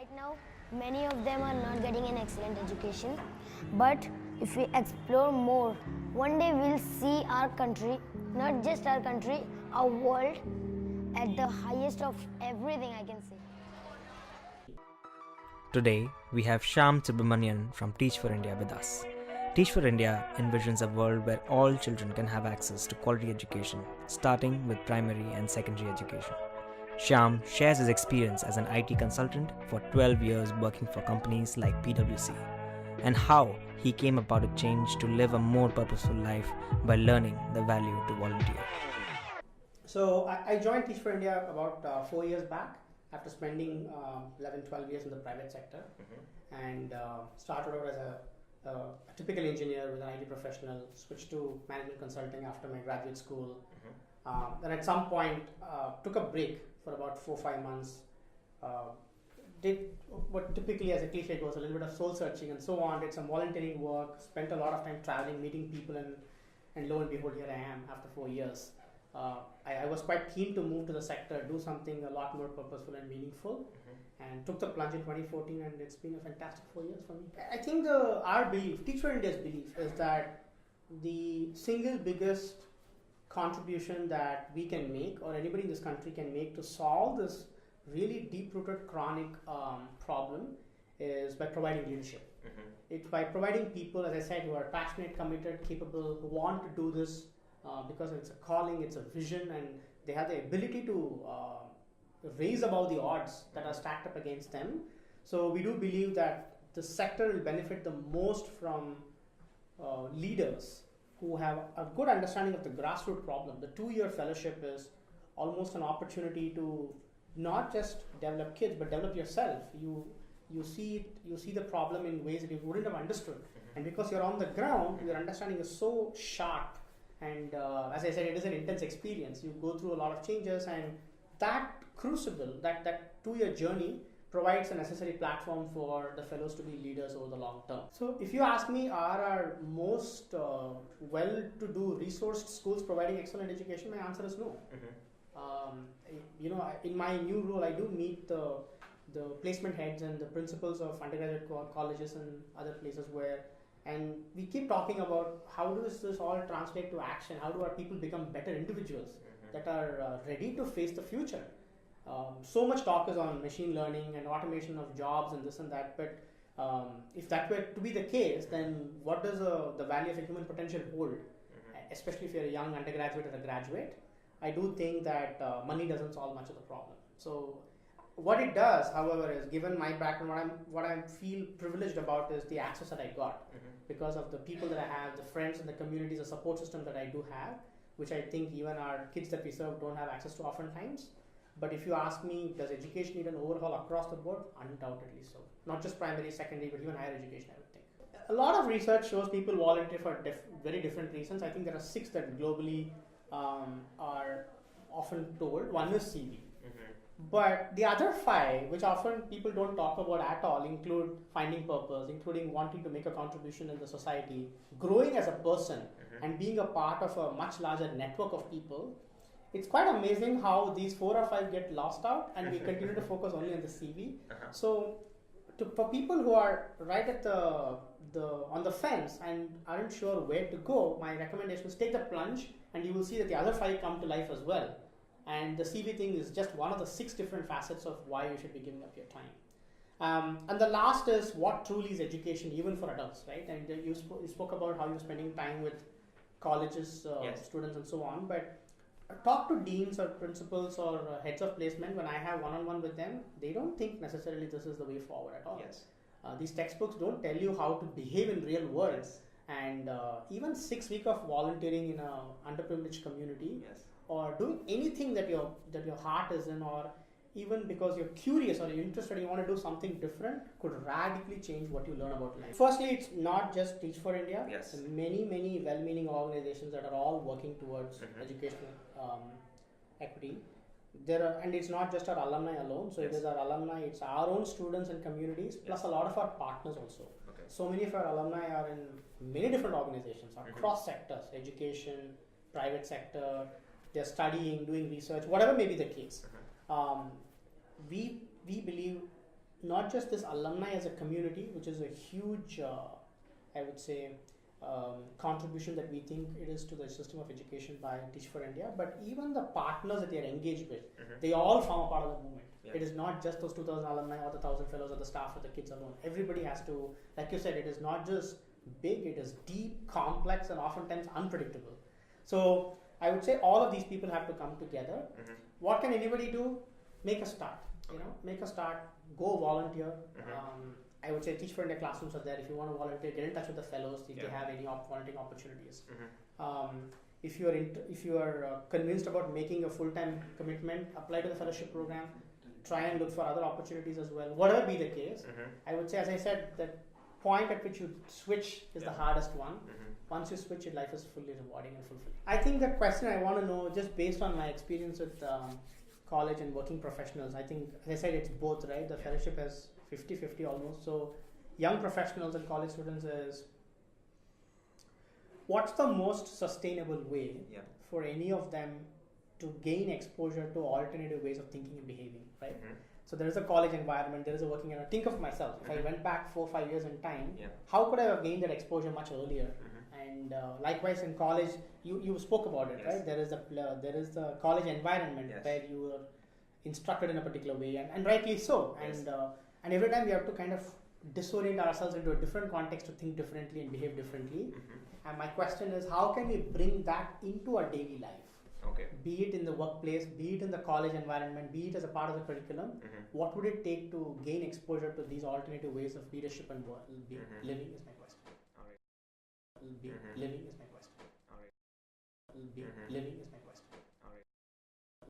Right now, many of them are not getting an excellent education, but if we explore more, one day we'll see our country, not just our country, our world, at the highest of everything, I can say. Today, we have Shyaam Subramanian from Teach for India with us. Teach for India envisions a world where all children can have access to quality education, starting with primary and secondary education. Shyaam shares his experience as an IT consultant for 12 years working for companies like PwC, and how he came about a change to live a more purposeful life by learning the value to volunteer. So I joined Teach for India about 4 years back after spending 11, 12 years in the private sector, and started out as a typical engineer with an IT professional, switched to management consulting after my graduate school. Then at some point took a break for about 4-5 months, did what typically as a cliche goes, a little bit of soul searching and so on, did some volunteering work, spent a lot of time traveling, meeting people, and lo and behold, here I am after 4 years. I was quite keen to move to the sector, do something a lot more purposeful and meaningful, and took the plunge in 2014, and it's been a fantastic 4 years for me. I think our belief, Teach for India's belief, is that the single biggest contribution that we can make, or anybody in this country can make, to solve this really deep-rooted chronic problem is by providing leadership. It's by providing people, as I said, who are passionate, committed, capable, who want to do this because it's a calling, it's a vision, and they have the ability to raise above the odds that are stacked up against them. So we do believe that the sector will benefit the most from leaders who have a good understanding of the grassroots problem. The 2-year fellowship is almost an opportunity to not just develop kids, but develop yourself. You see the problem in ways that you wouldn't have understood, and because you're on the ground, your understanding is so sharp. And as I said, it is an intense experience. You go through a lot of changes, and that crucible, that 2-year journey, provides a necessary platform for the fellows to be leaders over the long term. So if you ask me, are our most well-to-do resourced schools providing excellent education? My answer is no. In my new role, I do meet the placement heads and the principals of undergraduate colleges and other places and we keep talking about how does this all translate to action? How do our people become better individuals that are ready to face the future? So much talk is on machine learning and automation of jobs and this and that, but if that were to be the case, then what does the value of a human potential hold? Especially if you're a young undergraduate or a graduate, I do think that money doesn't solve much of the problem. So what it does, however, is, given my background, what I feel privileged about is the access that I got because of the people that I have, the friends and the communities, the support system that I do have, which I think even our kids that we serve don't have access to oftentimes. But if you ask me, does education need an overhaul across the board? Undoubtedly so. Not just primary, secondary, but even higher education, I would think. A lot of research shows people volunteer for very different reasons. I think there are 6 that globally are often told. One is CV. But the other 5, which often people don't talk about at all, include finding purpose, including wanting to make a contribution in the society, growing as a person, and being a part of a much larger network of people. It's quite amazing how these 4 or 5 get lost out, and we continue to focus only on the CV. So for people who are right at on the fence and aren't sure where to go, my recommendation is take the plunge, and you will see that the other 5 come to life as well. And the CV thing is just one of the 6 different facets of why you should be giving up your time. And the last is, what truly is education, even for adults, right? And you spoke about how you're spending time with colleges, students and so on, but talk to deans or principals or heads of placement. When I have one-on-one with them, they don't think necessarily this is the way forward at all. These textbooks don't tell you how to behave in real world. And even 6 weeks of volunteering in an underprivileged community, or doing anything that your heart is in, or even because you're curious or you're interested, you want to do something different, could radically change what you learn about life. Firstly, it's not just Teach for India. There are many well-meaning organizations that are all working towards educational equity. And it's not just our alumni alone. So it is our alumni, it's our own students and communities, plus a lot of our partners also. So many of our alumni are in many different organizations across sectors, education, private sector. They're studying, doing research, whatever may be the case. We believe not just this alumni as a community, which is a huge, I would say, contribution that we think it is to the system of education by Teach for India, but even the partners that they are engaged with, they all form a part of the movement. Yeah. It is not just those 2,000 alumni or the 1,000 fellows or the staff or the kids alone. Everybody has to, like you said, it is not just big, it is deep, complex, and oftentimes unpredictable. So I would say all of these people have to come together. What can anybody do? Make a start. Make a start. Go volunteer. I would say Teach for India classrooms are there. If you want to volunteer, get in touch with the fellows if they have any volunteering opportunities. If you are convinced about making a full-time commitment, apply to the fellowship program. Try and look for other opportunities as well. Whatever be the case, I would say, as I said, that point at which you switch is the hardest one. Once you switch, your life is fully rewarding and fulfilling. I think the question I want to know, just based on my experience with college and working professionals, I think, as I said, it's both, right? The fellowship has 50-50 almost. So young professionals and college students is, what's the most sustainable way for any of them to gain exposure to alternative ways of thinking and behaving, right? So there is a college environment, there is a working environment. Think of myself, if I went back 4 or 5 years in time, how could I have gained that exposure much earlier? And likewise in college, you spoke about it, right? There is the college environment where you are instructed in a particular way, and rightly so. And every time we have to kind of disorient ourselves into a different context to think differently and behave differently. And my question is, how can we bring that into our daily life? Be it in the workplace, be it in the college environment, be it as a part of the curriculum, what would it take to gain exposure to these alternative ways of leadership and living is my question. Living is my question. Living is my question.